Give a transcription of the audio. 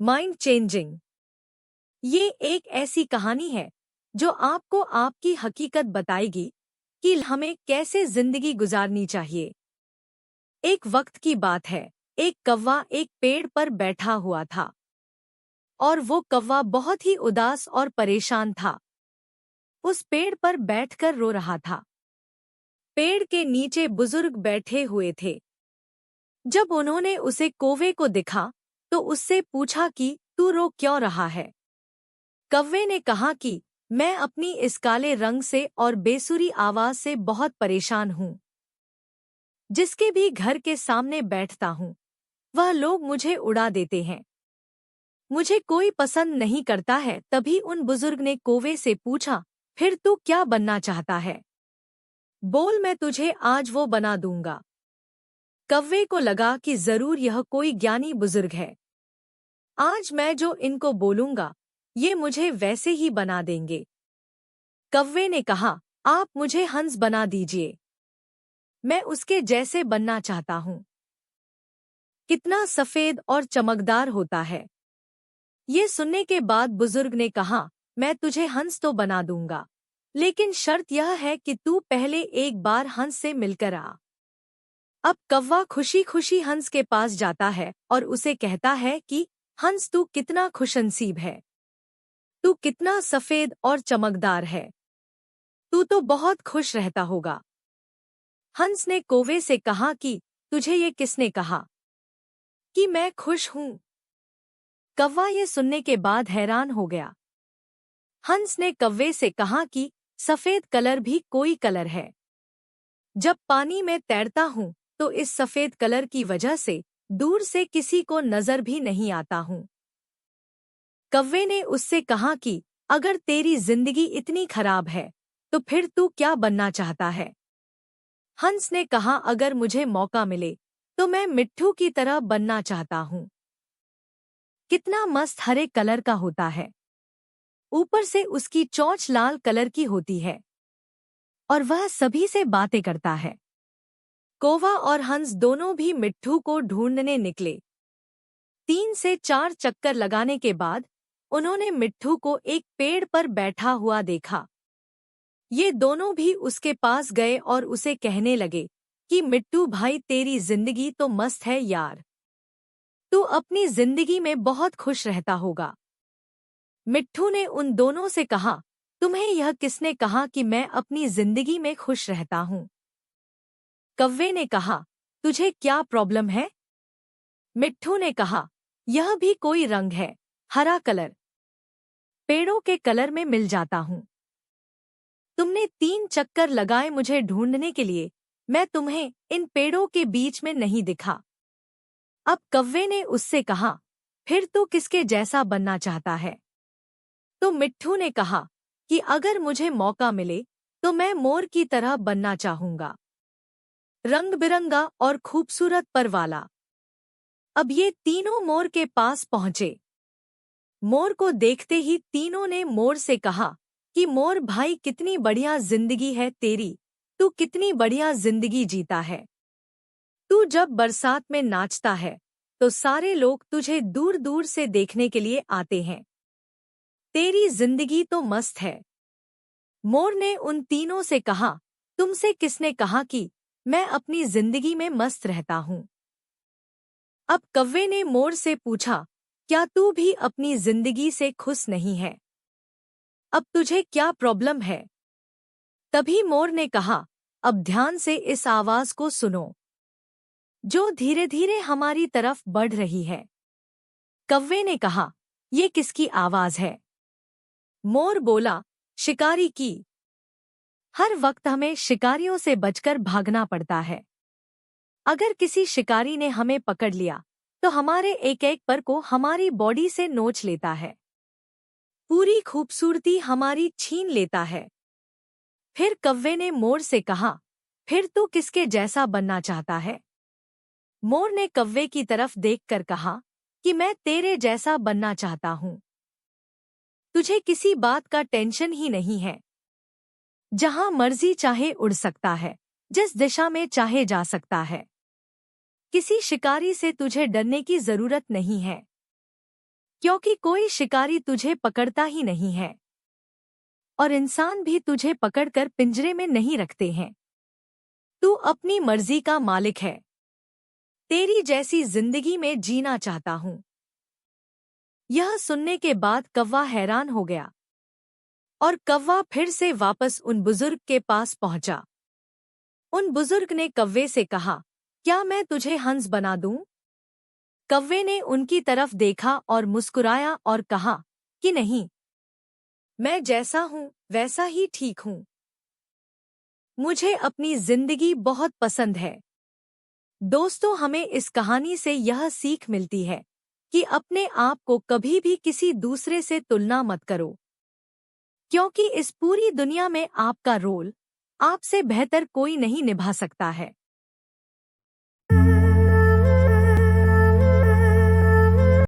Mind changing. ये एक ऐसी कहानी है जो आपको आपकी हकीकत बताएगी कि हमें कैसे जिंदगी गुजारनी चाहिए। एक वक्त की बात है, एक कौवा एक पेड़ पर बैठा हुआ था और वो कौवा बहुत ही उदास और परेशान था। उस पेड़ पर बैठकर रो रहा था। पेड़ के नीचे बुजुर्ग बैठे हुए थे। जब उन्होंने उसे कौवे को देखा तो उससे पूछा कि तू रो क्यों रहा है। कौवे ने कहा कि मैं अपनी इस काले रंग से और बेसुरी आवाज से बहुत परेशान हूँ। जिसके भी घर के सामने बैठता हूँ वह लोग मुझे उड़ा देते हैं। मुझे कोई पसंद नहीं करता है। तभी उन बुजुर्ग ने कौवे से पूछा, फिर तू क्या बनना चाहता है? बोल, मैं तुझे आज वो बना दूंगा। कौवे को लगा कि जरूर यह कोई ज्ञानी बुजुर्ग है। आज मैं जो इनको बोलूंगा ये मुझे वैसे ही बना देंगे। कौवे ने कहा, आप मुझे हंस बना दीजिए, मैं उसके जैसे बनना चाहता हूँ। कितना सफेद और चमकदार होता है। ये सुनने के बाद बुजुर्ग ने कहा, मैं तुझे हंस तो बना दूंगा, लेकिन शर्त यह है कि तू पहले एक बार हंस से मिलकर आ। अब कौवा खुशी खुशी हंस के पास जाता है और उसे कहता है कि हंस, तू कितना खुशनसीब है, तू कितना सफेद और चमकदार है, तू तो बहुत खुश रहता होगा। हंस ने कौवे से कहा कि तुझे ये किसने कहा कि मैं खुश हूँ? कौवा ये सुनने के बाद हैरान हो गया। हंस ने कौवे से कहा कि सफेद कलर भी कोई कलर है। जब पानी में तैरता हूँ तो इस सफेद कलर की वजह से दूर से किसी को नजर भी नहीं आता हूँ। कौवे ने उससे कहा कि अगर तेरी जिंदगी इतनी खराब है तो फिर तू क्या बनना चाहता है? हंस ने कहा, अगर मुझे मौका मिले तो मैं मिट्ठू की तरह बनना चाहता हूँ। कितना मस्त हरे कलर का होता है, ऊपर से उसकी चोंच लाल कलर की होती है और वह सभी से बातें करता है। कौवा और हंस दोनों भी मिट्ठू को ढूंढने निकले। 3 से 4 चक्कर लगाने के बाद उन्होंने मिट्ठू को एक पेड़ पर बैठा हुआ देखा। ये दोनों भी उसके पास गए और उसे कहने लगे कि मिट्टू भाई, तेरी जिंदगी तो मस्त है यार, तू अपनी जिंदगी में बहुत खुश रहता होगा। मिट्ठू ने उन दोनों से कहा, तुम्हें यह किसने कहा कि मैं अपनी जिंदगी में खुश रहता हूँ? कौवे ने कहा, तुझे क्या प्रॉब्लम है? मिट्ठू ने कहा, यह भी कोई रंग है, हरा कलर, पेड़ों के कलर में मिल जाता हूँ। तुमने 3 चक्कर लगाए मुझे ढूंढने के लिए, मैं तुम्हें इन पेड़ों के बीच में नहीं दिखा। अब कौवे ने उससे कहा, फिर तू किसके जैसा बनना चाहता है? तो मिट्ठू ने कहा कि अगर मुझे मौका मिले तो मैं मोर की तरह बनना चाहूंगा, रंग बिरंगा और खूबसूरत पर वाला। अब ये तीनों मोर के पास पहुंचे। मोर को देखते ही तीनों ने मोर से कहा कि मोर भाई, कितनी बढ़िया जिंदगी है तेरी, तू कितनी बढ़िया जिंदगी जीता है। तू जब बरसात में नाचता है तो सारे लोग तुझे दूर दूर से देखने के लिए आते हैं। तेरी जिंदगी तो मस्त है। मोर ने उन तीनों से कहा, तुमसे किसने कहा कि मैं अपनी जिंदगी में मस्त रहता हूँ? अब कौवे ने मोर से पूछा, क्या तू भी अपनी जिंदगी से खुश नहीं है? अब तुझे क्या प्रॉब्लम है? तभी मोर ने कहा, अब ध्यान से इस आवाज को सुनो, जो धीरे धीरे हमारी तरफ बढ़ रही है। कौवे ने कहा, ये किसकी आवाज है? मोर बोला, शिकारी की। हर वक्त हमें शिकारियों से बचकर भागना पड़ता है। अगर किसी शिकारी ने हमें पकड़ लिया तो हमारे एक एक पर को हमारी बॉडी से नोच लेता है, पूरी खूबसूरती हमारी छीन लेता है। फिर कौवे ने मोर से कहा, फिर तू किसके जैसा बनना चाहता है? मोर ने कौवे की तरफ देखकर कहा कि मैं तेरे जैसा बनना चाहता हूँ। तुझे किसी बात का टेंशन ही नहीं है, जहां मर्जी चाहे उड़ सकता है, जिस दिशा में चाहे जा सकता है। किसी शिकारी से तुझे डरने की जरूरत नहीं है। क्योंकि कोई शिकारी तुझे पकड़ता ही नहीं है और इंसान भी तुझे पकड़कर पिंजरे में नहीं रखते हैं। तू अपनी मर्जी का मालिक है। तेरी जैसी जिंदगी में जीना चाहता हूं। यह सुनने के बाद कौवा हैरान हो गया और कौवा फिर से वापस उन बुजुर्ग के पास पहुंचा। उन बुजुर्ग ने कौवे से कहा, क्या मैं तुझे हंस बना दूं? कौवे ने उनकी तरफ देखा और मुस्कुराया और कहा कि नहीं, मैं जैसा हूं वैसा ही ठीक हूं। मुझे अपनी जिंदगी बहुत पसंद है। दोस्तों, हमें इस कहानी से यह सीख मिलती है कि अपने आप को कभी भी किसी दूसरे से तुलना मत करो, क्योंकि इस पूरी दुनिया में आपका रोल आपसे बेहतर कोई नहीं निभा सकता है।